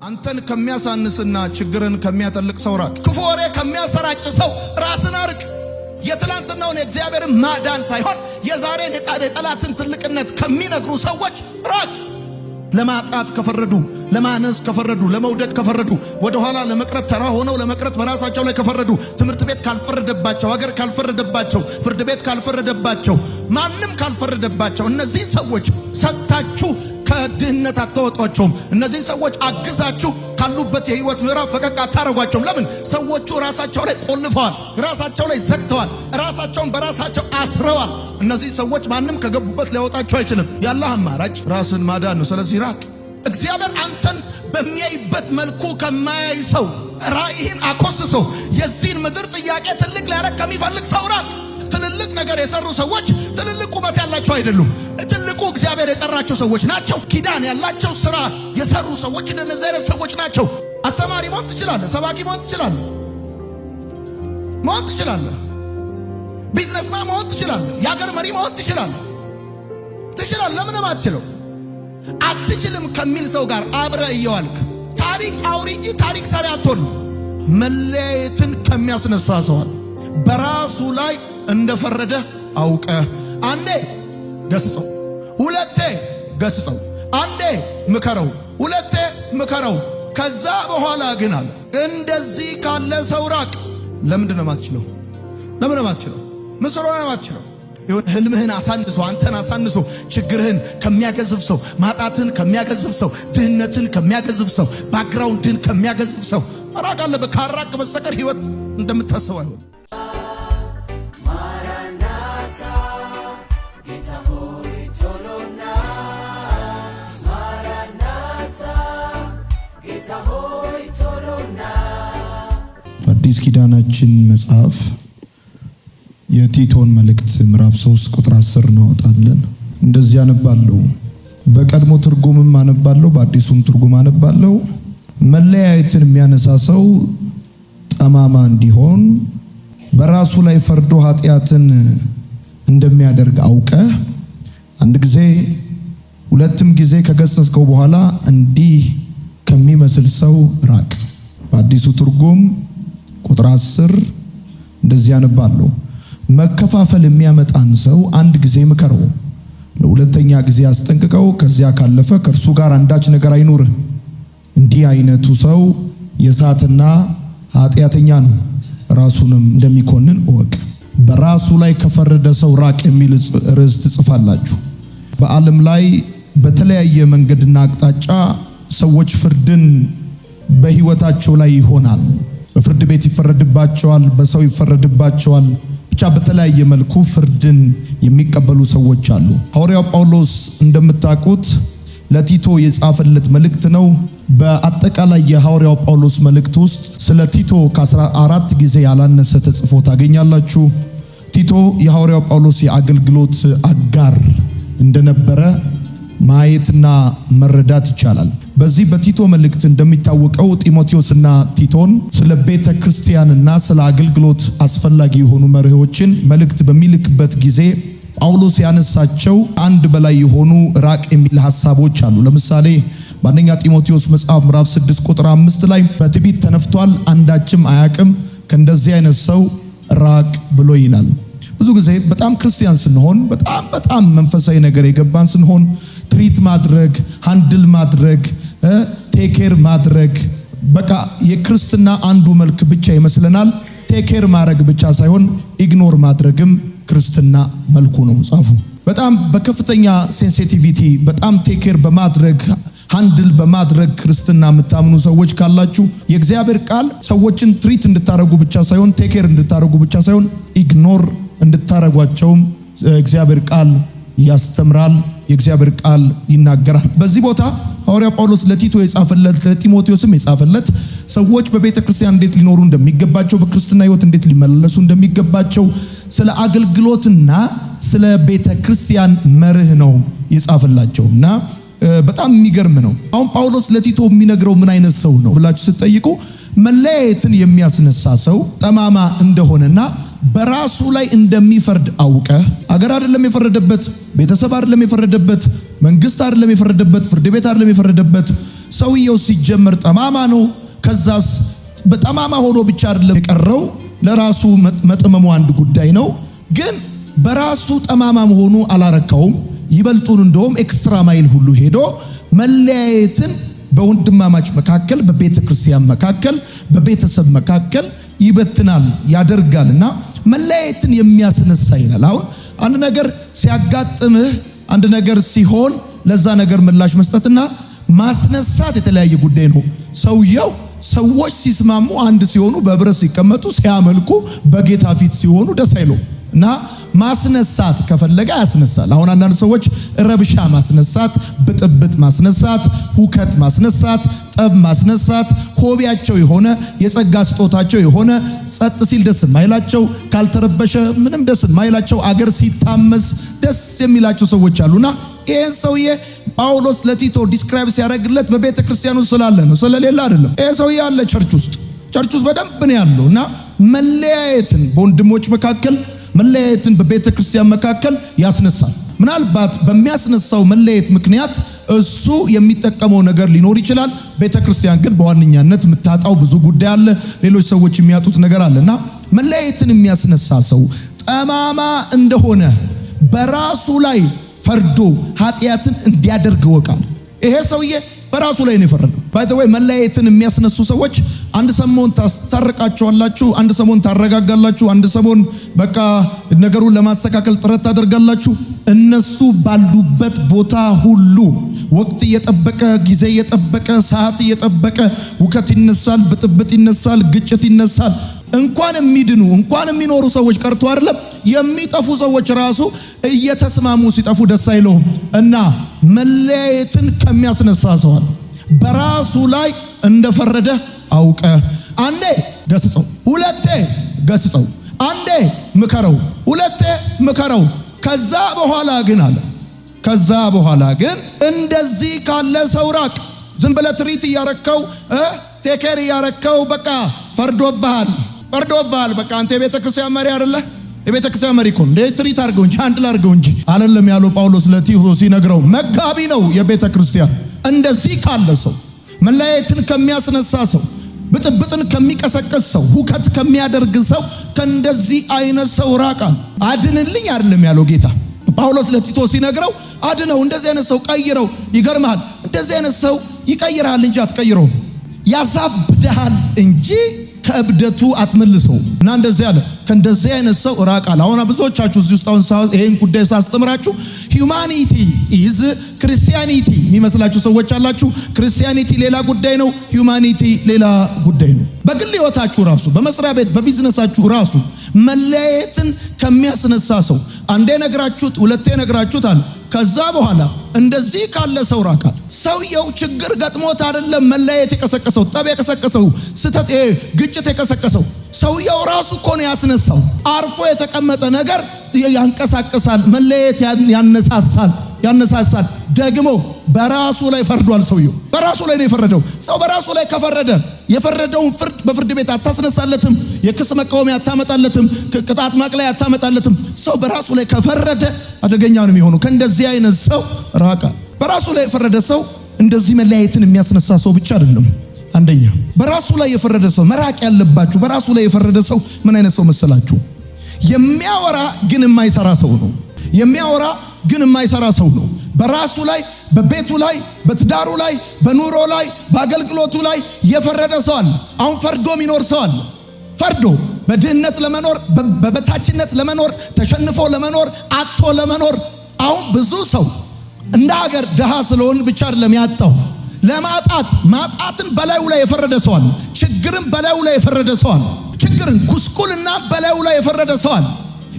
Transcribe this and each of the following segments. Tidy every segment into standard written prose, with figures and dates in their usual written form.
አንተን ከሚያሳንስና ችግርን ከሚያጠልቅ ሰው ራቅ። ክፉ ወሬ ከሚያሰራጭ ሰው ራስን አርቅ። የትላንትናውን የእግዚአብሔርን ማዳን ሳይሆን የዛሬን የጠላትን ትልቅነት ከሚነግሩ ሰዎች ራቅ። ለማጣት ከፈረዱ፣ ለማነስ ከፈረዱ፣ ለመውደቅ ከፈረዱ፣ ወደ ኋላ ለመቅረት ተራ ሆነው ለመቅረት በራሳቸው ላይ ከፈረዱ፣ ትምህርት ቤት ካልፈረደባቸው፣ ሀገር ካልፈረደባቸው፣ ፍርድ ቤት ካልፈረደባቸው፣ ማንም ካልፈረደባቸው እነዚህን ሰዎች ሰጥታችሁ ከድህነት አታወጧቸውም። እነዚህ ሰዎች አግዛችሁ ካሉበት የህይወት ምዕራፍ ፈቀቅ አታረጓቸውም። ለምን? ሰዎቹ ራሳቸው ላይ ቆልፈዋል፣ ራሳቸው ላይ ዘግተዋል፣ ራሳቸውን በራሳቸው አስረዋል። እነዚህ ሰዎች ማንም ከገቡበት ሊያወጣቸው አይችልም። ያለህ አማራጭ ራስን ማዳን ነው። ስለዚህ ራቅ። እግዚአብሔር አንተን በሚያይበት መልኩ ከማያይ ሰው ራእይህን አኮስሶ የዚህን ምድር ጥያቄ ትልቅ ሊያረግ ከሚፈልግ ሰው ራቅ። ትልልቅ ነገር የሰሩ ሰዎች ትልልቅ ቁመት ያላቸው አይደሉም። ትልቁ እግዚአብሔር የጠራቸው ሰዎች ናቸው። ኪዳን ያላቸው ስራ የሰሩ ሰዎች እንደነዚህ አይነት ሰዎች ናቸው። አስተማሪ መሆን ትችላለህ፣ ሰባኪ መሆን ትችላለህ፣ ቢዝነስማን መሆን ትችላለህ፣ የሀገር መሪ መሆን ትችላለህ። ለምንም አትችለው። አትችልም ከሚል ሰው ጋር አብረህ እየዋልክ ታሪክ አውሪ እንጂ ታሪክ ሰሪ አትሆንም። መለያየትን ከሚያስነሳ ሰዋል በራሱ ላይ እንደፈረደ አውቀህ አንዴ ገስጸው፣ ሁለቴ ገስጸው፣ አንዴ ምከረው፣ ሁለቴ ምከረው። ከዛ በኋላ ግን አለ እንደዚህ ካለ ሰው ራቅ። ለምንድን ነው የማትችለው? ምን ስለሆነ ነው የማትችለው? ህልምህን አሳንሶ፣ አንተን አሳንሶ፣ ችግርህን ከሚያገዝፍ ሰው፣ ማጣትን ከሚያገዝፍ ሰው፣ ድህነትን ከሚያገዝፍ ሰው፣ ባክግራውንድን ከሚያገዝፍ ሰው መራቅ አለብህ። ካራቅ በስተቀር ህይወት እንደምታስበው አይሆን። አዲስ ኪዳናችን መጽሐፍ የቲቶን መልእክት ምዕራፍ 3 ቁጥር 10 እናወጣለን። እንደዚህ አነባለሁ። በቀድሞ ትርጉምም አነባለሁ፣ በአዲሱም ትርጉም አነባለሁ። መለያየትን የሚያነሳ ሰው ጠማማ እንዲሆን በራሱ ላይ ፈርዶ ኃጢአትን እንደሚያደርግ አውቀህ አንድ ጊዜ ሁለትም ጊዜ ከገሰጽከው በኋላ እንዲህ ከሚመስል ሰው ራቅ። በአዲሱ ትርጉም ቁጥር 10 እንደዚህ አነባለሁ። መከፋፈል የሚያመጣን ሰው አንድ ጊዜ ምከረው፣ ለሁለተኛ ጊዜ አስጠንቅቀው፣ ከዚያ ካለፈ ከእርሱ ጋር አንዳች ነገር አይኑርህ። እንዲህ አይነቱ ሰው የሳትና ኃጢአተኛ ነው፣ ራሱንም እንደሚኮንን እወቅ። በራሱ ላይ ከፈረደ ሰው ራቅ የሚል ርዕስ ትጽፋላችሁ። በዓለም ላይ በተለያየ መንገድና አቅጣጫ ሰዎች ፍርድን በህይወታቸው ላይ ይሆናል። በፍርድ ቤት ይፈረድባቸዋል፣ በሰው ይፈረድባቸዋል። ብቻ በተለያየ መልኩ ፍርድን የሚቀበሉ ሰዎች አሉ። ሐዋርያው ጳውሎስ እንደምታውቁት ለቲቶ የጻፈለት መልእክት ነው። በአጠቃላይ የሐዋርያው ጳውሎስ መልእክት ውስጥ ስለ ቲቶ ከ14 ጊዜ ያላነሰ ተጽፎ ታገኛላችሁ። ቲቶ የሐዋርያው ጳውሎስ የአገልግሎት አጋር እንደነበረ ማየትና መረዳት ይቻላል። በዚህ በቲቶ መልእክት እንደሚታወቀው ጢሞቴዎስና ቲቶን ስለ ቤተ ክርስቲያንና ስለ አገልግሎት አስፈላጊ የሆኑ መርሆችን መልእክት በሚልክበት ጊዜ ጳውሎስ ያነሳቸው አንድ በላይ የሆኑ ራቅ የሚል ሐሳቦች አሉ። ለምሳሌ በአንደኛ ጢሞቴዎስ መጽሐፍ ምዕራፍ 6 ቁጥር 5 ላይ በትዕቢት ተነፍቷል፣ አንዳችም አያውቅም፣ ከእንደዚህ አይነት ሰው ራቅ ብሎ ይላል። ብዙ ጊዜ በጣም ክርስቲያን ስንሆን በጣም መንፈሳዊ ነገር የገባን ስንሆን ትሪት ማድረግ፣ ሃንድል ማድረግ፣ ቴኬር ማድረግ በቃ የክርስትና አንዱ መልክ ብቻ ይመስለናል። ቴኬር ማድረግ ብቻ ሳይሆን ኢግኖር ማድረግም ክርስትና መልኩ ነው። ጻፉ። በጣም በከፍተኛ ሴንሲቲቪቲ በጣም ቴኬር በማድረግ ሃንድል በማድረግ ክርስትና የምታምኑ ሰዎች ካላችሁ የእግዚአብሔር ቃል ሰዎችን ትሪት እንድታረጉ ብቻ ሳይሆን ቴኬር እንድታረጉ ብቻ ሳይሆን ኢግኖር እንድታረጓቸውም እግዚአብሔር ቃል ያስተምራል። የእግዚአብሔር ቃል ይናገራል። በዚህ ቦታ ሐዋርያ ጳውሎስ ለቲቶ የጻፈለት ለጢሞቴዎስም የጻፈለት ሰዎች በቤተ ክርስቲያን እንዴት ሊኖሩ እንደሚገባቸው፣ በክርስትና ሕይወት እንዴት ሊመላለሱ እንደሚገባቸው ስለ አገልግሎትና ስለ ቤተ ክርስቲያን መርህ ነው የጻፈላቸውና በጣም የሚገርም ነው። አሁን ጳውሎስ ለቲቶ የሚነግረው ምን አይነት ሰው ነው ብላችሁ ስትጠይቁ መለያየትን የሚያስነሳ ሰው ጠማማ እንደሆነና በራሱ ላይ እንደሚፈርድ አውቀህ አገር አይደለም የፈረደበት፣ ቤተሰብ አይደለም የፈረደበት፣ መንግስት አይደለም የፈረደበት፣ ፍርድ ቤት አይደለም የፈረደበት፣ ሰውየው ሲጀመር ጠማማ ነው። ከዛስ በጠማማ ሆኖ ብቻ አይደለም የቀረው፣ ለራሱ መጠመሙ አንድ ጉዳይ ነው። ግን በራሱ ጠማማ መሆኑ አላረካውም። ይበልጡን እንደውም ኤክስትራ ማይል ሁሉ ሄዶ መለያየትን በወንድማማች መካከል፣ በቤተ ክርስቲያን መካከል፣ በቤተሰብ መካከል ይበትናል ያደርጋልና መለያየትን የሚያስነሳ ይላል። አሁን አንድ ነገር ሲያጋጥምህ፣ አንድ ነገር ሲሆን ለዛ ነገር ምላሽ መስጠትና ማስነሳት የተለያየ ጉዳይ ነው። ሰዎች ሲስማሙ አንድ ሲሆኑ፣ በህብረት ሲቀመጡ ሲያመልኩ፣ በጌታ ፊት ሲሆኑ ደስ አይለው እና ማስነሳት ከፈለገ ያስነሳል። አሁን አንዳንድ ሰዎች ረብሻ ማስነሳት፣ ብጥብጥ ማስነሳት፣ ሁከት ማስነሳት፣ ጠብ ማስነሳት ሆቢያቸው የሆነ የጸጋ ስጦታቸው የሆነ ጸጥ ሲል ደስ ማይላቸው፣ ካልተረበሸ ምንም ደስ ማይላቸው፣ አገር ሲታመስ ደስ የሚላቸው ሰዎች አሉና ይሄን ሰውዬ ጳውሎስ ለቲቶ ዲስክራይብ ሲያደርግለት በቤተ ክርስቲያኑ ስላለ ነው፣ ስለሌላ አይደለም። ይሄ ሰውዬ ያለ ቸርች ውስጥ በደንብ ነው ያለውና መለያየትን በወንድሞች መካከል፣ መለያየትን በቤተ ክርስቲያን መካከል ያስነሳል። ምናልባት በሚያስነሳው መለያየት ምክንያት እሱ የሚጠቀመው ነገር ሊኖር ይችላል። ቤተ ክርስቲያን ግን በዋነኛነት የምታጣው ብዙ ጉዳይ አለ፣ ሌሎች ሰዎች የሚያጡት ነገር አለና መለያየትን የሚያስነሳ ሰው ጠማማ እንደሆነ በራሱ ላይ ፈርዶ ኃጢአትን እንዲያደርግ ይወቃል። ይሄ ሰውዬ በራሱ ላይ ነው የፈረደው። ባይ ዘ ወይ መለያየትን የሚያስነሱ ሰዎች አንድ ሰሞን ታስታርቃቸዋላችሁ፣ አንድ ሰሞን ታረጋጋላችሁ፣ አንድ ሰሞን በቃ ነገሩን ለማስተካከል ጥረት ታደርጋላችሁ። እነሱ ባሉበት ቦታ ሁሉ ወቅት እየጠበቀ ጊዜ እየጠበቀ ሰዓት እየጠበቀ ሁከት ይነሳል፣ ብጥብጥ ይነሳል፣ ግጭት ይነሳል። እንኳን የሚድኑ እንኳን የሚኖሩ ሰዎች ቀርቶ አይደለም የሚጠፉ ሰዎች ራሱ እየተስማሙ ሲጠፉ ደስ አይለውም። እና መለያየትን ከሚያስነሳ ሰዋል በራሱ ላይ እንደፈረደ አውቀ አንዴ ገስጸው፣ ሁለቴ ገስጸው፣ አንዴ ምከረው፣ ሁለቴ ምከረው። ከዛ በኋላ ግን እንደዚህ ካለ ሰው ራቅ። ዝም ብለህ ትሪት እያረከው ቴኬር እያረከው በቃ ፈርዶብሃል። በቃ አንተ የቤተ ክርስቲያን መሪ አይደለ? የቤተ ክርስቲያን መሪ እኮ እንደ ትሪት አድርገው እንጂ አንድል አድርገው እንጂ አይደለም ያለው ጳውሎስ ለቲቶ ሲነግረው። መጋቢ ነው የቤተ ክርስቲያን። እንደዚህ ካለ ሰው፣ መለያየትን ከሚያስነሳ ሰው፣ ብጥብጥን ከሚቀሰቅስ ሰው፣ ሁከት ከሚያደርግ ሰው ከእንደዚህ አይነት ሰው ራቃል። አድንልኝ አይደለም ያለው ጌታ ጳውሎስ ለቲቶ ሲነግረው፣ አድነው፣ እንደዚህ አይነት ሰው ቀይረው። ይገርምሃል፣ እንደዚህ አይነት ሰው ይቀይራል እንጂ አትቀይረውም። ያሳብድሃል እንጂ ከእብደቱ አትመልሰው። እና እንደዚህ ያለ ከእንደዚህ አይነት ሰው ራቃል። አሁን ብዙዎቻችሁ እዚህ ውስጥ አሁን ይሄን ጉዳይ ሳስተምራችሁ ሂዩማኒቲ ኢዝ ክርስቲያኒቲ የሚመስላችሁ ሰዎች አላችሁ። ክርስቲያኒቲ ሌላ ጉዳይ ነው፣ ሂዩማኒቲ ሌላ ጉዳይ ነው። በግል ህይወታችሁ ራሱ፣ በመስሪያ ቤት፣ በቢዝነሳችሁ ራሱ መለያየትን ከሚያስነሳ ሰው አንዴ ነግራችሁት፣ ሁለቴ ነግራችሁት አለ። ከዛ በኋላ እንደዚህ ካለ ሰው ራቃል። ሰውየው ችግር ገጥሞት አይደለም መለያየት የቀሰቀሰው፣ ጠብ የቀሰቀሰው፣ ስተት ግጭት የቀሰቀሰው ሰውየው ራሱ እኮ ነው ያስነሳው። አርፎ የተቀመጠ ነገር ያንቀሳቅሳል፣ መለያየት ያነሳሳል። ደግሞ በራሱ ላይ ፈርዷል። ሰውየው በራሱ ላይ ነው የፈረደው። ሰው በራሱ ላይ ከፈረደ የፈረደውን ፍርድ በፍርድ ቤት አታስነሳለትም፣ የክስ መቃወሚያ አታመጣለትም፣ ቅጣት ማቅለያ አታመጣለትም። ሰው በራሱ ላይ ከፈረደ አደገኛ ነው የሚሆነው። ከእንደዚህ አይነት ሰው ራቃ። በራሱ ላይ የፈረደ ሰው እንደዚህ መለያየትን የሚያስነሳ ሰው ብቻ አይደለም። አንደኛ በራሱ ላይ የፈረደ ሰው መራቅ ያለባችሁ። በራሱ ላይ የፈረደ ሰው ምን አይነት ሰው መሰላችሁ? የሚያወራ ግን የማይሰራ ሰው ነው። የሚያወራ ግን የማይሰራ ሰው ነው። በራሱ ላይ፣ በቤቱ ላይ፣ በትዳሩ ላይ፣ በኑሮ ላይ፣ በአገልግሎቱ ላይ የፈረደ ሰው አለ። አሁን ፈርዶ የሚኖር ሰው አለ። ፈርዶ በድህነት ለመኖር፣ በበታችነት ለመኖር፣ ተሸንፎ ለመኖር፣ አጥቶ ለመኖር። አሁን ብዙ ሰው እንደ ሀገር ድሃ ስለሆን ብቻ አይደለም ያጣው፣ ማጣትን በላዩ ላይ የፈረደ ሰው አለ። ችግርን በላዩ ላይ የፈረደ ሰው አለ። ችግርን፣ ጉስቁልና በላዩ ላይ የፈረደ ሰው አለ።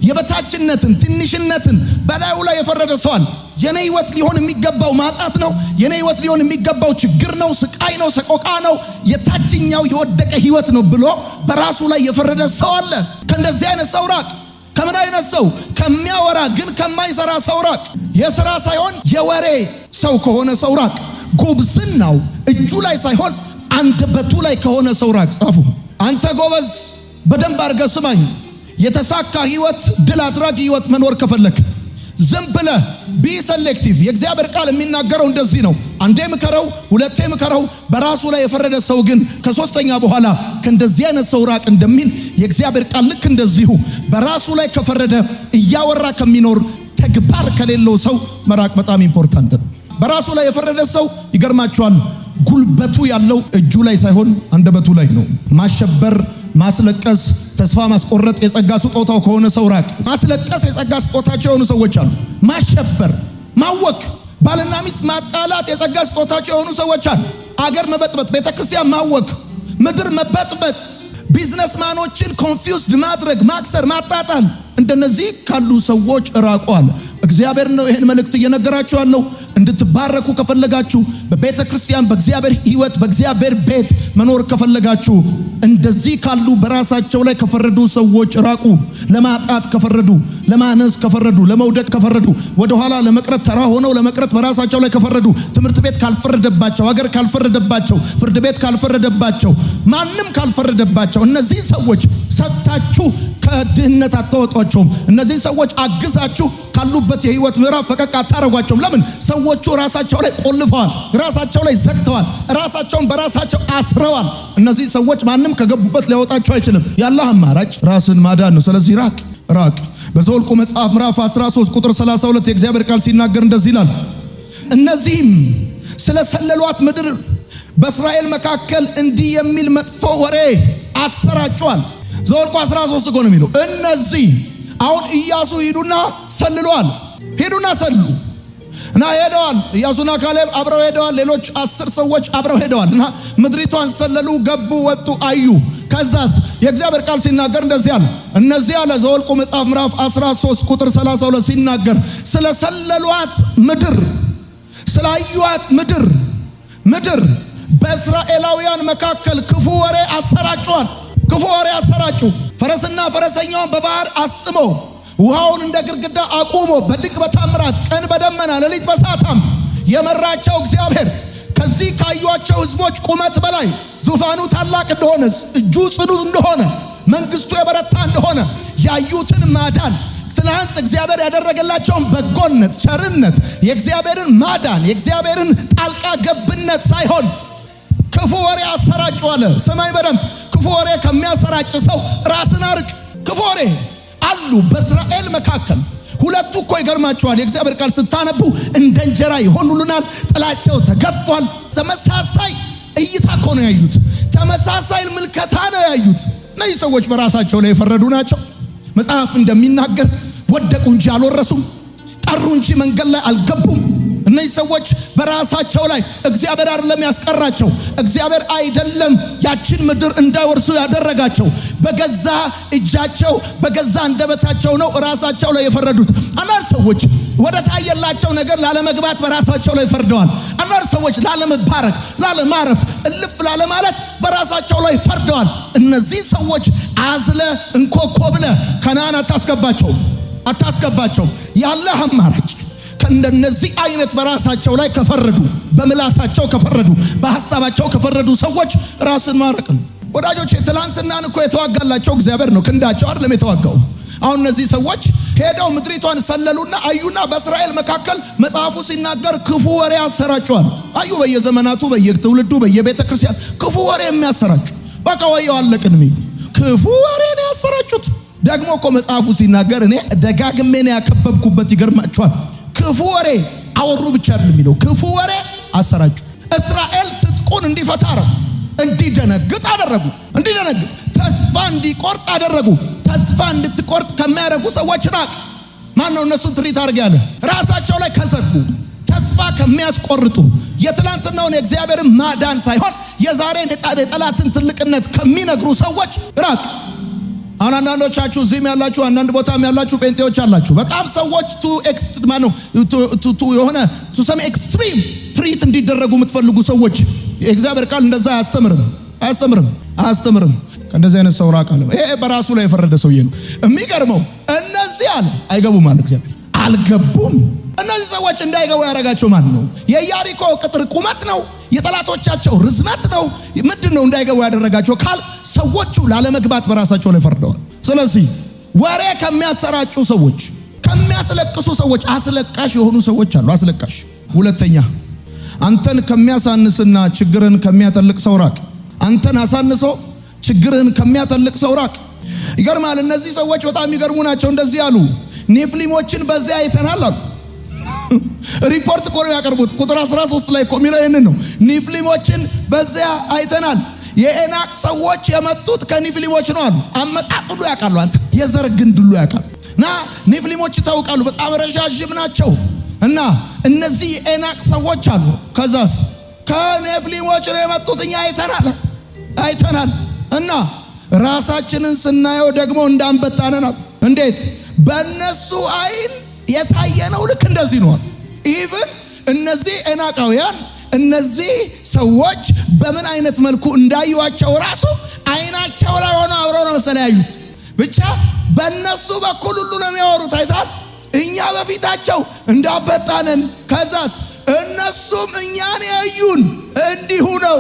የበታችነትን፣ ትንሽነትን በላዩ ላይ የፈረደ ሰው አለ። የኔ ህይወት ሊሆን የሚገባው ማጣት ነው። የኔ ህይወት ሊሆን የሚገባው ችግር ነው፣ ስቃይ ነው፣ ሰቆቃ ነው፣ የታችኛው የወደቀ ህይወት ነው ብሎ በራሱ ላይ የፈረደ ሰው አለ። ከእንደዚህ አይነት ሰው ራቅ። ከምን አይነት ሰው? ከሚያወራ ግን ከማይሰራ ሰው ራቅ። የሥራ ሳይሆን የወሬ ሰው ከሆነ ሰው ራቅ። ጉብዝናው እጁ ላይ ሳይሆን አንደበቱ ላይ ከሆነ ሰው ራቅ። ጻፉ። አንተ ጎበዝ፣ በደንብ አድርገህ ስማኝ። የተሳካ ህይወት፣ ድል አድራጊ ህይወት መኖር ከፈለክ ዝም ብለህ ቢ ሴሌክቲቭ። የእግዚአብሔር ቃል የሚናገረው እንደዚህ ነው። አንዴ ምከረው፣ ሁለቴ ምከረው፣ በራሱ ላይ የፈረደ ሰው ግን ከሶስተኛ በኋላ ከእንደዚህ አይነት ሰው ራቅ እንደሚል የእግዚአብሔር ቃል ልክ እንደዚሁ በራሱ ላይ ከፈረደ እያወራ ከሚኖር ተግባር ከሌለው ሰው መራቅ በጣም ኢምፖርታንት ነው። በራሱ ላይ የፈረደ ሰው ይገርማችኋል፣ ጉልበቱ ያለው እጁ ላይ ሳይሆን አንደበቱ ላይ ነው። ማሸበር፣ ማስለቀስ፣ ተስፋ ማስቆረጥ የጸጋ ስጦታው ከሆነ ሰው ራቅ። ማስለቀስ የጸጋ ስጦታቸው የሆኑ ሰዎች አሉ። ማሸበር፣ ማወክ፣ ባልና ሚስት ማጣላት የጸጋ ስጦታቸው የሆኑ ሰዎች አሉ። አገር መበጥበጥ፣ ቤተክርስቲያን ማወክ፣ ምድር መበጥበጥ፣ ቢዝነስማኖችን ኮንፊውዝድ ማድረግ፣ ማክሰር፣ ማጣጣል፣ እንደነዚህ ካሉ ሰዎች ራቋል። እግዚአብሔር ነው ይሄን መልእክት እየነገራችሁ ያለው። እንድትባረኩ ከፈለጋችሁ በቤተ ክርስቲያን በእግዚአብሔር ሕይወት በእግዚአብሔር ቤት መኖር ከፈለጋችሁ እንደዚህ ካሉ በራሳቸው ላይ ከፈረዱ ሰዎች ራቁ። ለማጣት ከፈረዱ፣ ለማነስ ከፈረዱ፣ ለመውደቅ ከፈረዱ፣ ወደ ኋላ ለመቅረት ተራ ሆነው ለመቅረት በራሳቸው ላይ ከፈረዱ፣ ትምህርት ቤት ካልፈረደባቸው፣ ሀገር ካልፈረደባቸው፣ ፍርድ ቤት ካልፈረደባቸው፣ ማንም ካልፈረደባቸው እነዚህ ሰዎች ሰጥታችሁ ከድህነት አታወጧቸውም። እነዚህ ሰዎች አግዛችሁ ካሉበት የህይወት ምዕራፍ ፈቀቅ አታረጓቸውም። ለምን? ሰዎቹ ራሳቸው ላይ ቆልፈዋል፣ ራሳቸው ላይ ዘግተዋል፣ ራሳቸውን በራሳቸው አስረዋል። እነዚህ ሰዎች ማንም ከገቡበት ሊያወጣቸው አይችልም። ያለህ አማራጭ ራስን ማዳን ነው። ስለዚህ ራቅ። በዘኍልቍ መጽሐፍ ምዕራፍ 13 ቁጥር 32 የእግዚአብሔር ቃል ሲናገር እንደዚህ ይላል፣ እነዚህም ስለሰለሏት ምድር በእስራኤል መካከል እንዲህ የሚል መጥፎ ወሬ አሰራጯል። ዘኍልቍ 13 እኮ ነው የሚለው። እነዚህ አሁን ኢያሱ ሂዱና ሰልሏል። ሂዱና ሰልሉ እና ሄደዋል። ኢያሱና ካሌብ አብረው ሄደዋል። ሌሎች 10 ሰዎች አብረው ሄደዋል እና ምድሪቷን ሰለሉ፣ ገቡ፣ ወጡ፣ አዩ። ከዛስ የእግዚአብሔር ቃል ሲናገር እንደዚህ አለ። እነዚህ አለ ዘኍልቍ መጽሐፍ ምዕራፍ 13 ቁጥር 32 ሲናገር ስለሰለሏት ምድር፣ ስላዩዋት ምድር በእስራኤላውያን መካከል ክፉ ወሬ አሰራጯል። ክፉ ወሬ አሰራጩ። ፈረስና ፈረሰኛውን በባህር አስጥሞ ውሃውን እንደ ግድግዳ አቁሞ በድንቅ በታምራት ቀን በደመና ሌሊት በእሳት የመራቸው እግዚአብሔር ከዚህ ካዩአቸው ሕዝቦች ቁመት በላይ ዙፋኑ ታላቅ እንደሆነ፣ እጁ ጽኑ እንደሆነ፣ መንግስቱ የበረታ እንደሆነ ያዩትን ማዳን፣ ትናንት እግዚአብሔር ያደረገላቸውን በጎነት፣ ቸርነት፣ የእግዚአብሔርን ማዳን፣ የእግዚአብሔርን ጣልቃ ገብነት ሳይሆን ክፉ ወሬ አሰራጩ አለ። ሰማይ በደንብ ክፉ ወሬ ከሚያሰራጭ ሰው ራስን አርቅ። ክፉ ወሬ አሉ በእስራኤል መካከል። ሁለቱ እኮ ይገርማቸዋል። የእግዚአብሔር ቃል ስታነቡ እንደ እንጀራ ይሆኑልናል። ጥላቸው ተገፏል። ተመሳሳይ እይታ እኮ ነው ያዩት። ተመሳሳይ ምልከታ ነው ያዩት። እነዚህ ሰዎች በራሳቸው ላይ የፈረዱ ናቸው። መጽሐፍ እንደሚናገር ወደቁ እንጂ አልወረሱም፣ ቀሩ እንጂ መንገድ ላይ አልገቡም። እነዚህ ሰዎች በራሳቸው ላይ እግዚአብሔር አይደለም ያስቀራቸው፣ እግዚአብሔር አይደለም ያችን ምድር እንዳይወርሱ ያደረጋቸው። በገዛ እጃቸው በገዛ አንደበታቸው ነው ራሳቸው ላይ የፈረዱት። አንዳንድ ሰዎች ወደ ታየላቸው ነገር ላለመግባት በራሳቸው ላይ ፈርደዋል። አንዳንድ ሰዎች ላለመባረክ፣ ላለማረፍ፣ እልፍ ላለማለት በራሳቸው ላይ ፈርደዋል። እነዚህ ሰዎች አዝለ እንኮኮ ብለ ከነዓን አታስገባቸው። ያለህ አማራጭ ከእንደነዚህ አይነት በራሳቸው ላይ ከፈረዱ፣ በምላሳቸው ከፈረዱ፣ በሐሳባቸው ከፈረዱ ሰዎች ራስን ማረቅ ነው። ወዳጆች ትላንትናን እኮ የተዋጋላቸው እግዚአብሔር ነው፣ ክንዳቸው አይደለም የተዋጋው። አሁን እነዚህ ሰዎች ሄደው ምድሪቷን ሰለሉና አዩና በእስራኤል መካከል መጽሐፉ ሲናገር ክፉ ወሬ ያሰራጯል። አዩ በየዘመናቱ በየትውልዱ በየቤተ ክርስቲያን ክፉ ወሬ የሚያሰራጩ በቃ ወየው አለቅን የሚሉ ክፉ ወሬ ነው ያሰራጩት። ደግሞ እኮ መጽሐፉ ሲናገር እኔ ደጋግሜ ነው ያከበብኩበት። ይገርማቸዋል። ክፉ ወሬ አወሩ ብቻ አይደለም የሚለው፣ ክፉ ወሬ አሰራጩ። እስራኤል ትጥቁን እንዲፈታ አረጉ፣ እንዲደነግጥ አደረጉ። እንዲደነግጥ ተስፋ እንዲቆርጥ አደረጉ። ተስፋ እንድትቆርጥ ከሚያደርጉ ሰዎች ራቅ። ማን ነው እነሱን ትሪት አድርግ ያለ? ራሳቸው ላይ ከሰጉ፣ ተስፋ ከሚያስቆርጡ፣ የትላንትናውን የእግዚአብሔርን ማዳን ሳይሆን የዛሬን የጠላትን ትልቅነት ከሚነግሩ ሰዎች ራቅ። አሁን አንዳንዶቻችሁ እዚህም ያላችሁ አንዳንድ ቦታም ያላችሁ ጴንጤዎች አላችሁ። በጣም ሰዎች ቱ ሰም ኤክስትሪም ትሪት እንዲደረጉ የምትፈልጉ ሰዎች የእግዚአብሔር ቃል እንደዛ አያስተምርም። ከእንደዚህ አይነት ሰው ራቅ አለ። ይሄ በራሱ ላይ የፈረደ ሰውዬ ነው። የሚገርመው እነዚህ አለ አይገቡም አለ እግዚአብሔር። አልገቡም። እነዚህ ሰዎች እንዳይገቡ ያደረጋቸው ማን ነው? የኢያሪኮ ቅጥር ቁመት ነው? የጠላቶቻቸው ርዝመት ነው? ምንድን ነው እንዳይገቡ ያደረጋቸው ካል ሰዎቹ ላለመግባት በራሳቸው ላይ ፈርደዋል። ስለዚህ ወሬ ከሚያሰራጩ ሰዎች፣ ከሚያስለቅሱ ሰዎች አስለቃሽ የሆኑ ሰዎች አሉ። አስለቃሽ። ሁለተኛ አንተን ከሚያሳንስና ችግርን ከሚያተልቅ ሰው ራቅ። አንተን አሳንሶ ችግርን ከሚያተልቅ ሰው ራቅ። ይገርማል። እነዚህ ሰዎች በጣም ይገርሙ ናቸው። እንደዚህ አሉ፣ ኔፍሊሞችን በዚያ አይተናል አሉ። ሪፖርት እኮ ነው ያቀርቡት። ቁጥር 13 ላይ እኮ የሚለው ይህንን ነው። ኔፍሊሞችን በዚያ አይተናል። የኤናቅ ሰዎች የመጡት ከኔፍሊሞች ነው አሉ። አመጣጥ ሁሉ ያውቃሉ። አንተ የዘር ግንድ ሁሉ ያውቃሉ። እና ኔፍሊሞች ይታወቃሉ፣ በጣም ረዣዥም ናቸው። እና እነዚህ የኤናቅ ሰዎች አሉ። ከዛስ ከኔፍሊሞች ነው የመጡት፣ እኛ አይተናል። እና ራሳችንን ስናየው ደግሞ እንዳንበጣ ነን። እንዴት? በእነሱ አይን የታየነው ልክ እንደዚህ ነው። ኢቭን እነዚህ ኤናቃውያን እነዚህ ሰዎች በምን አይነት መልኩ እንዳዩዋቸው ራሱ አይናቸው ላይ ሆነው አብረው ነው መሰለኝ ያዩት። ብቻ በእነሱ በኩል ሁሉ ነው የሚያወሩት። አይታል። እኛ በፊታቸው እንዳበጣነን። ከዛስ እነሱም እኛን ያዩን እንዲሁ ነው።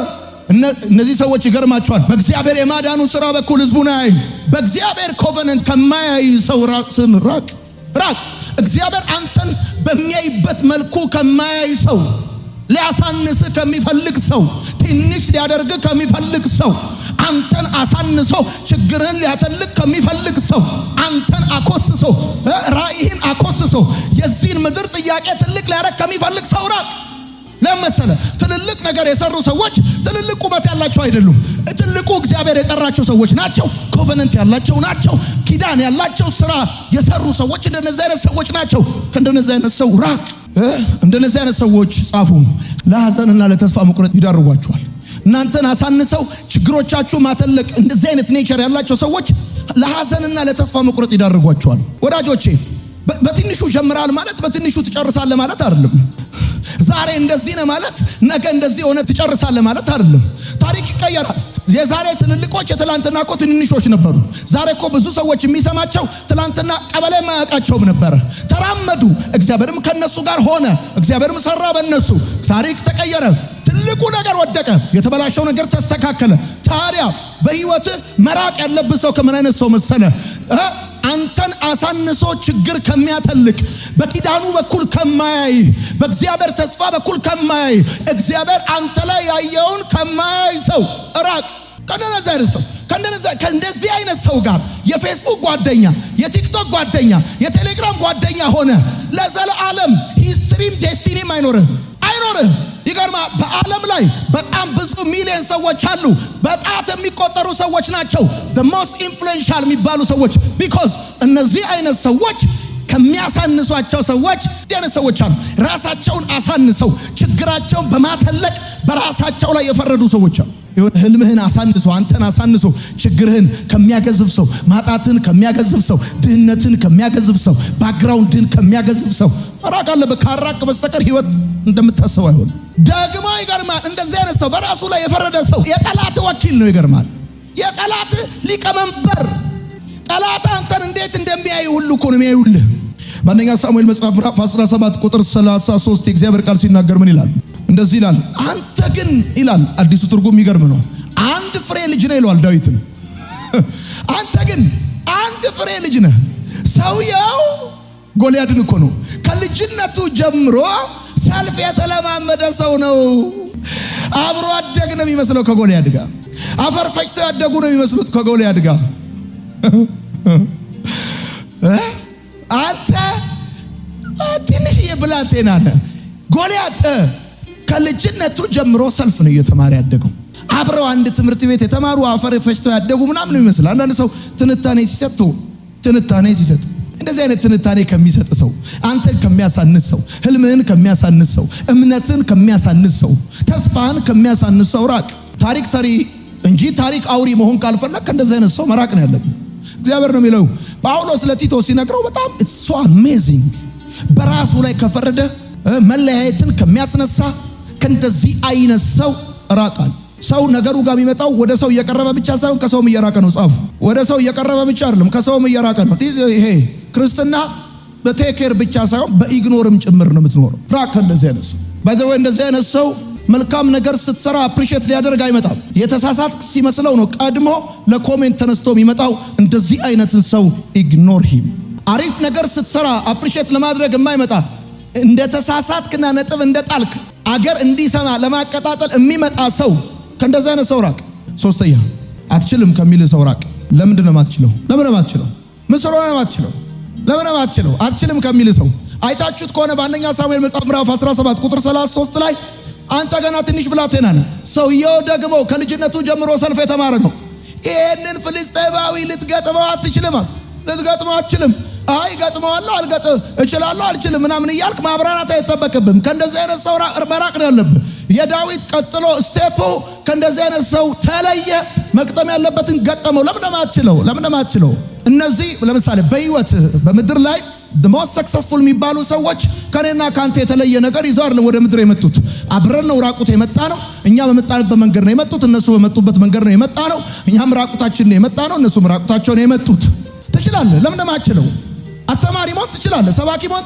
እነዚህ ሰዎች ይገርማቸዋል። በእግዚአብሔር የማዳኑ ሥራ በኩል ሕዝቡን አያዩም። በእግዚአብሔር ኮቨነንት ከማያይ ሰው ራስን ራቅ። እግዚአብሔር አንተን በሚያይበት መልኩ ከማያይ ሰው፣ ሊያሳንስ ከሚፈልግ ሰው፣ ትንሽ ሊያደርግ ከሚፈልግ ሰው፣ አንተን አሳንሶ ችግርን ሊያተልቅ ከሚፈልግ ሰው፣ አንተን አኮስሶ ራእይህን አኮስሶ የዚህን ምድር ጥያቄ ትልቅ ሊያደርግ ከሚፈልግ ሰው ራቅ። ለምሳሌ ትልልቅ ነገር የሰሩ ሰዎች ትልልቅ ቁመት ያላቸው አይደሉም። ትልቁ እግዚአብሔር የጠራቸው ሰዎች ናቸው። ኮቨነንት ያላቸው ናቸው። ኪዳን ያላቸው ስራ የሰሩ ሰዎች እንደነዚህ አይነት ሰዎች ናቸው። ከእንደነዚህ አይነት ሰው ራቅ። እንደነዚህ አይነት ሰዎች ጻፉ፣ ለሐዘንና ለተስፋ መቁረጥ ይዳርጓቸዋል። እናንተን አሳንሰው ችግሮቻችሁ ማተለቅ፣ እንደዚህ አይነት ኔቸር ያላቸው ሰዎች ለሐዘንና ለተስፋ መቁረጥ ይዳርጓቸዋል። ወዳጆቼ በትንሹ ጀምራል ማለት በትንሹ ትጨርሳለህ ማለት አይደለም። ዛሬ እንደዚህ ነው ማለት ነገ እንደዚህ ሆነ ትጨርሳለህ ማለት አይደለም። ታሪክ ይቀየራል። የዛሬ ትልልቆች የትላንትና እኮ ትንንሾች ነበሩ። ዛሬ እኮ ብዙ ሰዎች የሚሰማቸው ትላንትና ቀበሌ ማያውቃቸውም ነበረ። ተራመዱ፣ እግዚአብሔርም ከነሱ ጋር ሆነ፣ እግዚአብሔርም ሰራ በእነሱ። ታሪክ ተቀየረ። ትልቁ ነገር ወደቀ፣ የተበላሸው ነገር ተስተካከለ። ታዲያ በህይወት መራቅ ያለብህ ሰው ከምን አይነት ሰው መሰለ? አንተን አሳንሶ ችግር ከሚያተልቅ፣ በኪዳኑ በኩል ከማያይ፣ በእግዚአብሔር ተስፋ በኩል ከማያይ፣ እግዚአብሔር አንተ ላይ ያየውን ከማያይ ሰው ራቅ። ከእንደዚህ አይነት ሰው ጋር የፌስቡክ ጓደኛ፣ የቲክቶክ ጓደኛ፣ የቴሌግራም ጓደኛ ሆነ ለዘለዓለም ሂስትሪም ዴስቲኒም አይኖርህም። ይገርማ። በዓለም ላይ በጣም ብዙ ሚሊዮን ሰዎች አሉ። በጣት የሚቆጠሩ ሰዎች ናቸው the most influential የሚባሉ ሰዎች። because እነዚህ አይነት ሰዎች ከሚያሳንሷቸው ሰዎች አይነት ሰዎች አሉ። ራሳቸውን አሳንሰው ችግራቸውን በማተለቅ በራሳቸው ላይ የፈረዱ ሰዎች አሉ። ህልምህን አሳንሶ፣ አንተን አሳንሶ ችግርህን ከሚያገዝፍ ሰው፣ ማጣትን ከሚያገዝፍ ሰው፣ ድህነትን ከሚያገዝፍ ሰው፣ ባክግራውንድን ከሚያገዝፍ ሰው ራቅ አለብህ። ካራቅ በስተቀር ህይወት እንደምታስበው አይሆንም። ደግሞ ይገርማል። እንደዚህ አይነት ሰው በራሱ ላይ የፈረደ ሰው የጠላት ወኪል ነው። ይገርማል። የጠላት ሊቀመንበር። ጠላት አንተን እንዴት እንደሚያይ ሁሉ እኮ ነው የሚያዩልህ። በአንደኛ ሳሙኤል መጽሐፍ ምዕራፍ 17 ቁጥር 33 የእግዚአብሔር ቃል ሲናገር ምን ይላል? እንደዚህ ይላል፣ አንተ ግን ይላል። አዲሱ ትርጉም የሚገርም ነው። አንድ ፍሬ ልጅ ነህ ይለዋል ዳዊትን። አንተ ግን አንድ ፍሬ ልጅ ነህ። ሰውየው ጎልያድን እኮ ነው ከልጅነቱ ጀምሮ ሰልፍ የተለማመደ ሰው ነው። አብሮ አደግ ነው የሚመስለው ከጎልያድ ጋር። አፈር ፈጭተው ያደጉ ነው የሚመስሉት ከጎልያድ ጋር። አንተ ትንሽዬ ብላቴና ነህ። ጎልያድ ከልጅነቱ ጀምሮ ሰልፍ ነው እየተማረ ያደገው። አብረው አንድ ትምህርት ቤት የተማሩ አፈር ፈጭተው ያደጉ ምናምን ነው ይመስላል። አንዳንድ ሰው ትንታኔ ሲሰጥ እንደዚህ አይነት ትንታኔ ከሚሰጥ ሰው፣ አንተን ከሚያሳንስ ሰው፣ ህልምህን ከሚያሳንስ ሰው፣ እምነትን ከሚያሳንስ ሰው፣ ተስፋን ከሚያሳንስ ሰው ራቅ። ታሪክ ሰሪ እንጂ ታሪክ አውሪ መሆን ካልፈለግ ከእንደዚህ አይነት ሰው መራቅ ነው ያለብህ። እግዚአብሔር ነው የሚለው። ጳውሎስ ለቲቶ ሲነግረው በጣም it's so amazing። በራሱ ላይ ከፈረደ መለያየትን ከሚያስነሳ ከእንደዚህ አይነት ሰው ራቃል። ሰው ነገሩ ጋር የሚመጣው ወደ ሰው እየቀረበ ብቻ ሳይሆን ከሰውም እየራቀ ነው። ጻፉ። ወደ ሰው እየቀረበ ብቻ አይደለም፣ ከሰውም እየራቀ ነው። ይሄ ክርስትና በቴኬር ብቻ ሳይሆን በኢግኖርም ጭምር ነው የምትኖረው። ራቅ እንደዚህ አይነት ሰው። ባይዘው እንደዚህ አይነት ሰው መልካም ነገር ስትሰራ አፕሪሼት ሊያደርግ አይመጣም። የተሳሳትክ ሲመስለው ነው ቀድሞ ለኮሜንት ተነስቶ የሚመጣው። እንደዚህ አይነትን ሰው ኢግኖር ሂም። አሪፍ ነገር ስትሰራ አፕሪሼት ለማድረግ የማይመጣ እንደ ተሳሳትክና ነጥብ እንደ ጣልክ አገር እንዲሰማ ለማቀጣጠል የሚመጣ ሰው ከእንደዛ አይነት ሰው ራቅ። ሶስተኛ አትችልም ከሚል ሰው ራቅ። ለምንድን ነው የማትችለው? ለምን ነው የማትችለው? ምን ስለሆነ ነው የማትችለው? ለምን ነው የማትችለው? አትችልም ከሚል ሰው አይታችሁት ከሆነ በአንደኛ ሳሙኤል መጽሐፍ ምዕራፍ 17 ቁጥር 33 ላይ አንተ ገና ትንሽ ብላቴና ነህ፣ ሰውየው ደግሞ ከልጅነቱ ጀምሮ ሰልፍ የተማረ ነው፣ ይሄንን ፍልስጤማዊ ልትገጥመው አትችልም። ልትገጥመው አትችልም። አይ ገጥመዋለሁ እችላለሁ አልችልም ምናምን እያልክ ማብራራት አይጠበቅብም። ከእንደዚህ አይነት ሰው መራቅ ነው ያለብህ። የዳዊት ቀጥሎ ስቴፑ ከእንደዚህ አይነት ሰው ተለየ። መቅጠም ያለበትን ገጠመው። ለምን ነው የማትችለው? እነዚህ ለምሳሌ በህይወት በምድር ላይ the most successful የሚባሉ ሰዎች ከኔና ካንተ የተለየ ነገር ይዘው አይደለም ወደ ምድር የመጡት። አብረን ነው ራቁት የመጣ ነው። እኛ በመጣንበት መንገድ ነው የመጡት፣ እነሱ በመጡበት መንገድ ነው የመጣ ነው። እኛም ራቁታችን ነው የመጣ ነው፣ እነሱም ራቁታቸው ነው የመጡት። ትችላለህ። ለምን ነው የማትችለው? አስተማሪ መሆን ትችላለህ። ሰባኪ መሆን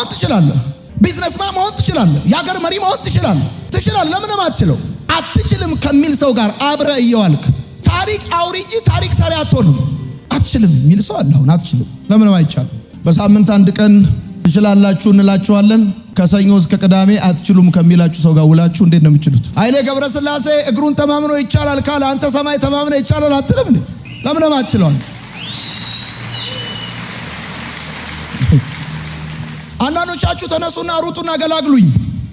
ትችላለህ። ቢዝነስማን መሆን ትችላለህ። የሀገር መሪ መሆን ትችላለህ። ለምን ነው የማትችለው? አትችልም ከሚል ሰው ጋር አብረህ እየዋልክ ታሪክ አውሪ እንጂ ታሪክ ሰሪ አትሆንም። አትችልም የሚል ሰው አለ። አሁን አትችልም። ለምን ነው አይቻልም? በሳምንት አንድ ቀን ትችላላችሁ እንላችኋለን። ከሰኞ እስከ ቅዳሜ አትችሉም ከሚላችሁ ሰው ጋር ውላችሁ እንዴት ነው የምትችሉት? ኃይሌ ገብረስላሴ እግሩን ተማምኖ ይቻላል ካለ አንተ ሰማይ ተማምኖ ይቻላል አትልም እንዴ? ለምን ነው የማትችለው? አንዳንዶቻችሁ ተነሱና ሩጡና ገላግሉኝ።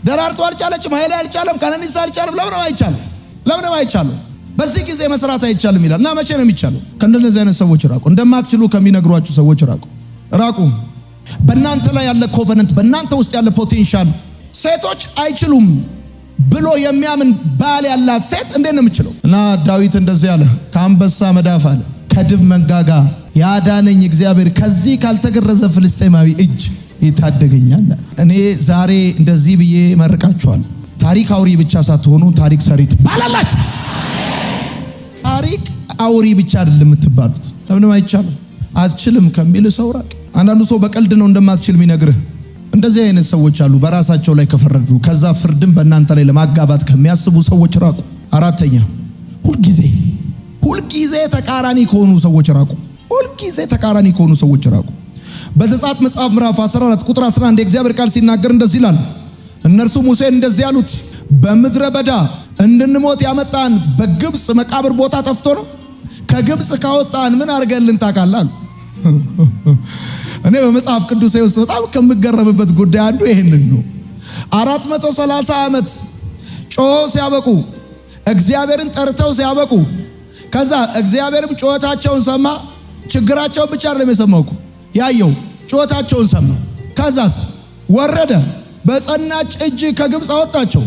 ደራርቱ አልቻለችም፣ ኃይሌ አልቻለም፣ ቀነኒሳ አልቻለም። ለምን ነው አይቻልም? በዚህ ጊዜ መስራት አይቻልም ይላል። እና መቼ ነው የሚቻለው? ከእንደነዚህ አይነት ሰዎች ራቁ። እንደማትችሉ ከሚነግሯችሁ ሰዎች ራቁ። በእናንተ ላይ ያለ ኮቨነንት፣ በእናንተ ውስጥ ያለ ፖቴንሻል፣ ሴቶች አይችሉም ብሎ የሚያምን ባል ያላት ሴት እንዴት ነው የምችለው? እና ዳዊት እንደዚህ አለ፣ ከአንበሳ መዳፍ አለ ከድብ መንጋጋ ያዳነኝ እግዚአብሔር ከዚህ ካልተገረዘ ፍልስጤማዊ እጅ ይታደገኛል። እኔ ዛሬ እንደዚህ ብዬ መርቃችኋል። ታሪክ አውሪ ብቻ ሳትሆኑ ታሪክ ሰሪ ትባላላችሁ። ታሪክ አውሪ ብቻ አይደለም የምትባሉት። ለምን አይቻልም? አትችልም ከሚል ሰው ራቅ። አንዳንዱ ሰው በቀልድ ነው እንደማትችል የሚነግርህ። እንደዚህ አይነት ሰዎች አሉ፣ በራሳቸው ላይ ከፈረዱ ከዛ ፍርድም በእናንተ ላይ ለማጋባት ከሚያስቡ ሰዎች ራቁ። አራተኛ ሁልጊዜ ተቃራኒ ከሆኑ ሰዎች ራቁ። በዘጸአት መጽሐፍ ምዕራፍ 14 ቁጥር 11 የእግዚአብሔር ቃል ሲናገር እንደዚህ ይላል፣ እነርሱ ሙሴን እንደዚህ ያሉት በምድረ በዳ እንድንሞት ያመጣን በግብፅ መቃብር ቦታ ጠፍቶ ነው? ከግብፅ ካወጣን ምን አድርገልን ታውቃለህ? እኔ በመጽሐፍ ቅዱስ ውስጥ በጣም ከምገረምበት ጉዳይ አንዱ ይሄንን ነው። 430 ዓመት ጮሆ ሲያበቁ፣ እግዚአብሔርን ጠርተው ሲያበቁ፣ ከዛ እግዚአብሔርም ጩኸታቸውን ሰማ። ችግራቸውን ብቻ አይደለም የሰማው ያየው፣ ጩኸታቸውን ሰማ። ከዛስ ወረደ፣ በጸናች እጅ ከግብፅ አወጣቸው፣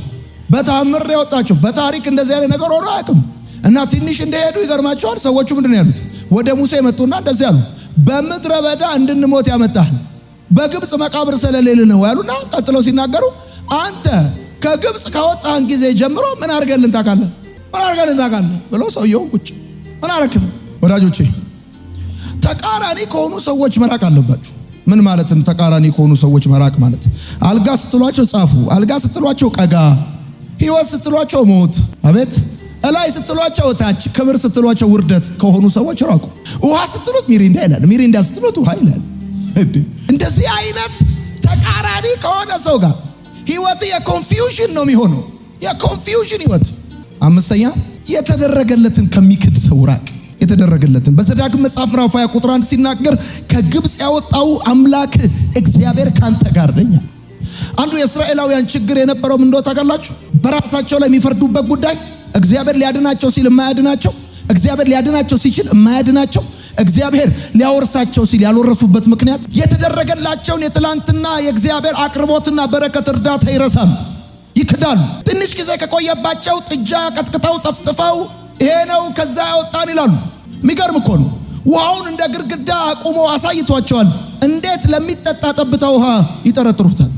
በታምር ያወጣቸው። በታሪክ እንደዚህ አይነት ነገር ሆኖ አያውቅም። እና ትንሽ እንደሄዱ ይገርማቸዋል። ሰዎቹ ምንድነው ያሉት? ወደ ሙሴ መጡና እንደዚህ ያሉ፣ በምድረ በዳ እንድንሞት ያመጣህን በግብፅ መቃብር ስለሌለ ነው ያሉና ቀጥለው ሲናገሩ አንተ ከግብፅ ካወጣህን ጊዜ ጀምሮ ምን አድርገልን ታውቃለህ ብሎ ሰውየውን ቁጭ ምን አረክም? ወዳጆቼ ተቃራኒ ከሆኑ ሰዎች መራቅ አለባችሁ። ምን ማለት ነው? ተቃራኒ ከሆኑ ሰዎች መራቅ ማለት አልጋ ስትሏቸው ጻፉ፣ አልጋ ስትሏቸው ቀጋ፣ ህይወት ስትሏቸው ሞት፣ አቤት እላይ ስትሏቸው ታች፣ ክብር ስትሏቸው ውርደት ከሆኑ ሰዎች ራቁ። ውሃ ስትሉት ሚሪንዳ ይላል፣ ሚሪንዳ ስትሉት ውሃ ይላል። እንደዚህ አይነት ተቃራኒ ከሆነ ሰው ጋር ህይወት የኮንፊውዥን ነው የሚሆነው፣ የኮንፊውዥን ህይወት። አምስተኛ የተደረገለትን ከሚክድ ሰው ራቅ። የተደረገለትን በዘዳግም መጽሐፍ ምዕራፍ 20 ቁጥር 1 ሲናገር ከግብፅ ያወጣው አምላክ እግዚአብሔር ካንተ ጋር ነኝ። አንዱ የእስራኤላውያን ችግር የነበረው ምን እንደሆነ ታውቃላችሁ? በራሳቸው ላይ የሚፈርዱበት ጉዳይ፣ እግዚአብሔር ሊያድናቸው ሲል የማያድናቸው፣ እግዚአብሔር ሊያድናቸው ሲችል የማያድናቸው፣ እግዚአብሔር ሊያወርሳቸው ሲል ያልወረሱበት ምክንያት የተደረገላቸውን የትላንትና የእግዚአብሔር አቅርቦትና በረከት እርዳታ ይረሳሉ፣ ይክዳሉ። ትንሽ ጊዜ ከቆየባቸው ጥጃ ቀጥቅጠው ጠፍጥፈው ይሄ ነው ከዛ ያወጣን ይላሉ። የሚገርም እኮ ነው። ውሃውን እንደ ግድግዳ አቁሞ አሳይቷቸዋል። እንዴት ለሚጠጣ ጠብታ ውሃ ይጠረጥሩታል?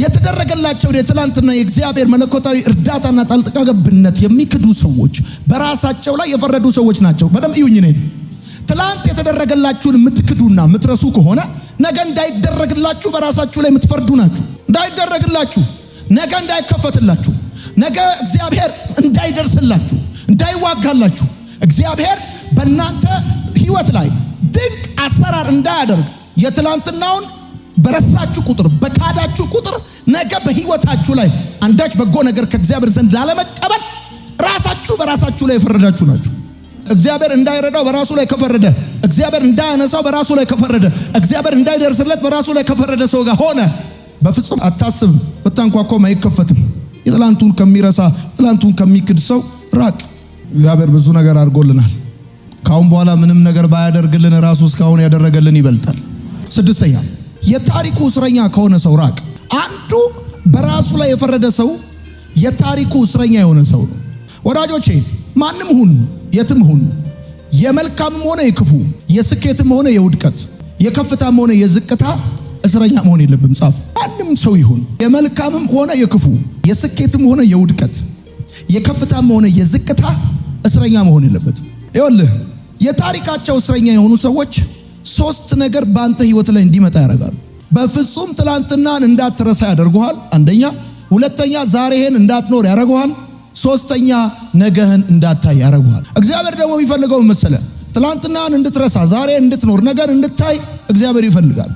የተደረገላቸው የትላንትና የእግዚአብሔር መለኮታዊ እርዳታና ጣልቃ ገብነት የሚክዱ ሰዎች በራሳቸው ላይ የፈረዱ ሰዎች ናቸው። በደንብ እዩኝ። ነኝ ትላንት የተደረገላችሁን የምትክዱና የምትረሱ ከሆነ ነገ እንዳይደረግላችሁ በራሳችሁ ላይ የምትፈርዱ ናችሁ። እንዳይደረግላችሁ፣ ነገ እንዳይከፈትላችሁ፣ ነገ እግዚአብሔር እንዳይደርስላችሁ፣ እንዳይዋጋላችሁ፣ እግዚአብሔር በእናንተ ህይወት ላይ ድንቅ አሰራር እንዳያደርግ የትላንትናውን በረሳችሁ ቁጥር በካዳችሁ ቁጥር ነገ በህይወታችሁ ላይ አንዳች በጎ ነገር ከእግዚአብሔር ዘንድ ላለመቀበል ራሳችሁ በራሳችሁ ላይ የፈረዳችሁ ናችሁ። እግዚአብሔር እንዳይረዳው በራሱ ላይ ከፈረደ፣ እግዚአብሔር እንዳያነሳው በራሱ ላይ ከፈረደ፣ እግዚአብሔር እንዳይደርስለት በራሱ ላይ ከፈረደ ሰው ጋር ሆነ በፍጹም አታስብ። ብታንኳኳም አይከፈትም። የትላንቱን ከሚረሳ ትላንቱን ከሚክድ ሰው ራቅ። እግዚአብሔር ብዙ ነገር አድርጎልናል። ካሁን በኋላ ምንም ነገር ባያደርግልን ራሱ እስካሁን ያደረገልን ይበልጣል። ስድስተኛ የታሪኩ እስረኛ ከሆነ ሰው ራቅ። አንዱ በራሱ ላይ የፈረደ ሰው የታሪኩ እስረኛ የሆነ ሰው ነው። ወዳጆቼ ማንም ሁን የትም ሁን የመልካምም ሆነ የክፉ የስኬትም ሆነ የውድቀት የከፍታም ሆነ የዝቅታ እስረኛ መሆን የለብም። ጻፉ። ማንም ሰው ይሁን የመልካምም ሆነ የክፉ የስኬትም ሆነ የውድቀት የከፍታም ሆነ የዝቅታ እስረኛ መሆን የለበትም። ይኸውልህ የታሪካቸው እስረኛ የሆኑ ሰዎች ሶስት ነገር በአንተ ህይወት ላይ እንዲመጣ ያደርጋሉ። በፍጹም ትላንትናን እንዳትረሳ ያደርጉሃል። አንደኛ። ሁለተኛ ዛሬህን እንዳትኖር ያደርጉሃል። ሶስተኛ ነገህን እንዳታይ ያደርጉሃል። እግዚአብሔር ደግሞ የሚፈልገው መሰለህ? ትላንትናን እንድትረሳ ዛሬ እንድትኖር ነገን እንድታይ እግዚአብሔር ይፈልጋል።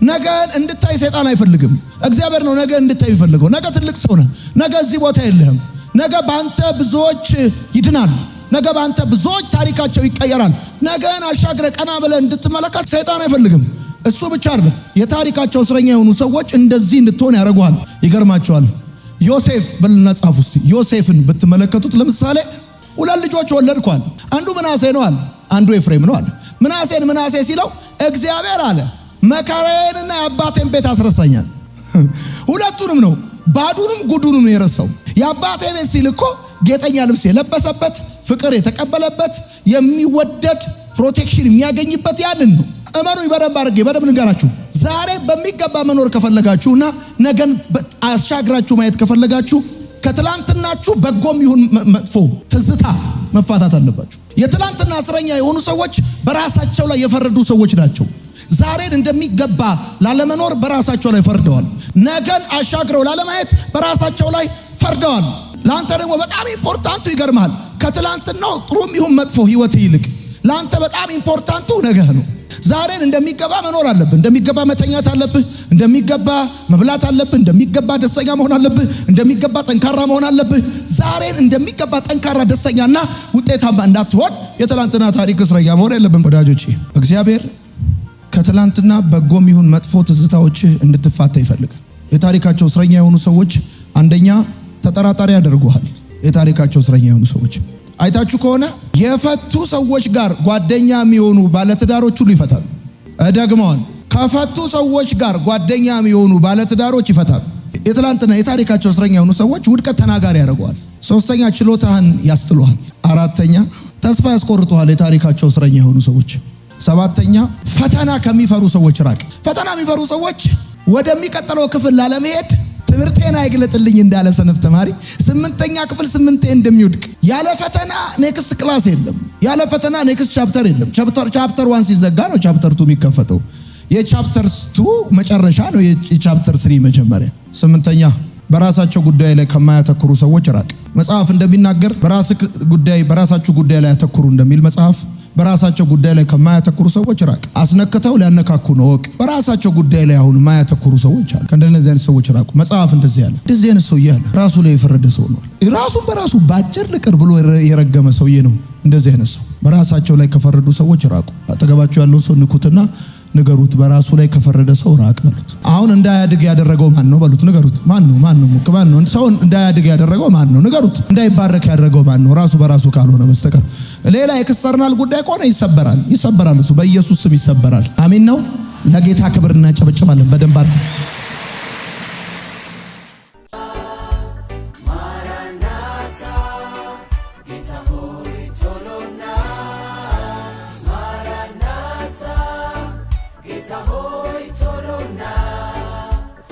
ነገን እንድታይ ሰይጣን አይፈልግም። እግዚአብሔር ነው ነገ እንድታይ ይፈልገው። ነገ ትልቅ ሰው ነህ። ነገ እዚህ ቦታ የለህም። ነገ በአንተ ብዙዎች ይድናል። ነገ በአንተ ብዙዎች ታሪካቸው ይቀየራል። ነገን አሻግረ ቀና ብለህ እንድትመለከት ሰይጣን አይፈልግም። እሱ ብቻ አይደለም፣ የታሪካቸው እስረኛ የሆኑ ሰዎች እንደዚህ እንድትሆን ያደርጉሃል። ይገርማቸዋል። ዮሴፍ ብልና ጻፍ ውስጥ ዮሴፍን ብትመለከቱት ለምሳሌ ሁለት ልጆች ወለድኳል። አንዱ ምናሴ ነው አለ፣ አንዱ ኤፍሬም ነው አለ። ምናሴን ምናሴ ሲለው እግዚአብሔር አለ መከራዬንና የአባቴን ቤት አስረሳኛል። ሁለቱንም ነው፣ ባዱንም ጉዱንም ነው የረሳው። የአባቴ ቤት ሲል እኮ ጌጠኛ ልብስ የለበሰበት ፍቅር የተቀበለበት የሚወደድ ፕሮቴክሽን የሚያገኝበት ያንን ነው። እመኑኝ በደንብ አድርጌ በደንብ ልንገራችሁ። ዛሬ በሚገባ መኖር ከፈለጋችሁና ነገን አሻግራችሁ ማየት ከፈለጋችሁ ከትላንትናችሁ በጎም ይሁን መጥፎ ትዝታ መፋታት አለባችሁ። የትላንትና እስረኛ የሆኑ ሰዎች በራሳቸው ላይ የፈረዱ ሰዎች ናቸው። ዛሬን እንደሚገባ ላለመኖር በራሳቸው ላይ ፈርደዋል። ነገን አሻግረው ላለማየት በራሳቸው ላይ ፈርደዋል። ለአንተ ደግሞ በጣም ኢምፖርታንቱ ይገርማል፣ ከትላንትናው ጥሩም ይሁን መጥፎ ህይወት ይልቅ ለአንተ በጣም ኢምፖርታንቱ ነገህ ነው። ዛሬን እንደሚገባ መኖር አለብህ። እንደሚገባ መተኛት አለብህ። እንደሚገባ መብላት አለብህ። እንደሚገባ ደስተኛ መሆን አለብህ። እንደሚገባ ጠንካራ መሆን አለብህ። ዛሬን እንደሚገባ ጠንካራ ደስተኛና ውጤታማ እንዳትሆን የትላንትና ታሪክ እስረኛ መሆን የለብን። ወዳጆቼ እግዚአብሔር ከትላንትና በጎም ይሁን መጥፎ ትዝታዎች እንድትፋታ ይፈልጋል። የታሪካቸው እስረኛ የሆኑ ሰዎች አንደኛ ተጠራጣሪ ያደርጉሃል። የታሪካቸው እስረኛ የሆኑ ሰዎች አይታችሁ ከሆነ የፈቱ ሰዎች ጋር ጓደኛ የሚሆኑ ባለትዳሮች ሁሉ ይፈታሉ። ደግመዋል። ከፈቱ ሰዎች ጋር ጓደኛ የሚሆኑ ባለትዳሮች ይፈታሉ። የትላንትና የታሪካቸው እስረኛ የሆኑ ሰዎች ውድቀት ተናጋሪ ያደርጉሃል። ሶስተኛ ችሎታህን ያስጥሉሃል። አራተኛ ተስፋ ያስቆርጡሃል። የታሪካቸው እስረኛ የሆኑ ሰዎች። ሰባተኛ ፈተና ከሚፈሩ ሰዎች ራቅ። ፈተና የሚፈሩ ሰዎች ወደሚቀጥለው ክፍል ላለመሄድ ትምህርቴን አይግለጥልኝ እንዳለ ሰነፍ ተማሪ 8ኛ ክፍል 8 እንደሚወድቅ ያለ ፈተና ኔክስት ክላስ የለም። ያለ ፈተና ኔክስት ቻፕተር የለም። ቻፕተር 1 ሲዘጋ ነው ቻፕተር 2 የሚከፈተው። የቻፕተር 2 መጨረሻ ነው የቻፕተር 3 መጀመሪያ። 8ኛ በራሳቸው ጉዳይ ላይ ከማያተኩሩ ሰዎች ራቅ። መጽሐፍ እንደሚናገር በራሳችሁ ጉዳይ ላይ ያተኩሩ እንደሚል መጽሐፍ በራሳቸው ጉዳይ ላይ ከማያተኩሩ ሰዎች ራቅ። አስነክተው ሊያነካኩ ነው ወቅ። በራሳቸው ጉዳይ ላይ አሁን ማያተኩሩ ሰዎች አሉ። ከእንደነዚህ አይነት ሰዎች ራቁ። መጽሐፍ እንደዚህ ያለ እንደዚህ አይነት ሰውዬ አለ። ራሱ ላይ የፈረደ ሰው ነው። ራሱን በራሱ ባጭር ልቅር ብሎ የረገመ ሰውዬ ነው። እንደዚህ አይነት ሰው በራሳቸው ላይ ከፈረዱ ሰዎች ራቁ። አጠገባቸው ያለውን ሰው ንኩትና ንገሩት፣ በራሱ ላይ ከፈረደ ሰው ራቅ በሉት። አሁን እንዳያድግ ያደረገው ማን ነው በሉት። ንገሩት። ማን ነው? ሰው እንዳያድግ ያደረገው ማን ነው? ንገሩት። እንዳይባረክ ያደረገው ማን ነው? ራሱ በራሱ ካልሆነ በስተቀር። ሌላ የክሰርናል ጉዳይ ከሆነ ይሰበራል። እሱ በኢየሱስ ስም ይሰበራል። አሜን ነው። ለጌታ ክብር እናጨበጭባለን በደንብ አድርገን። Maranatha, Geta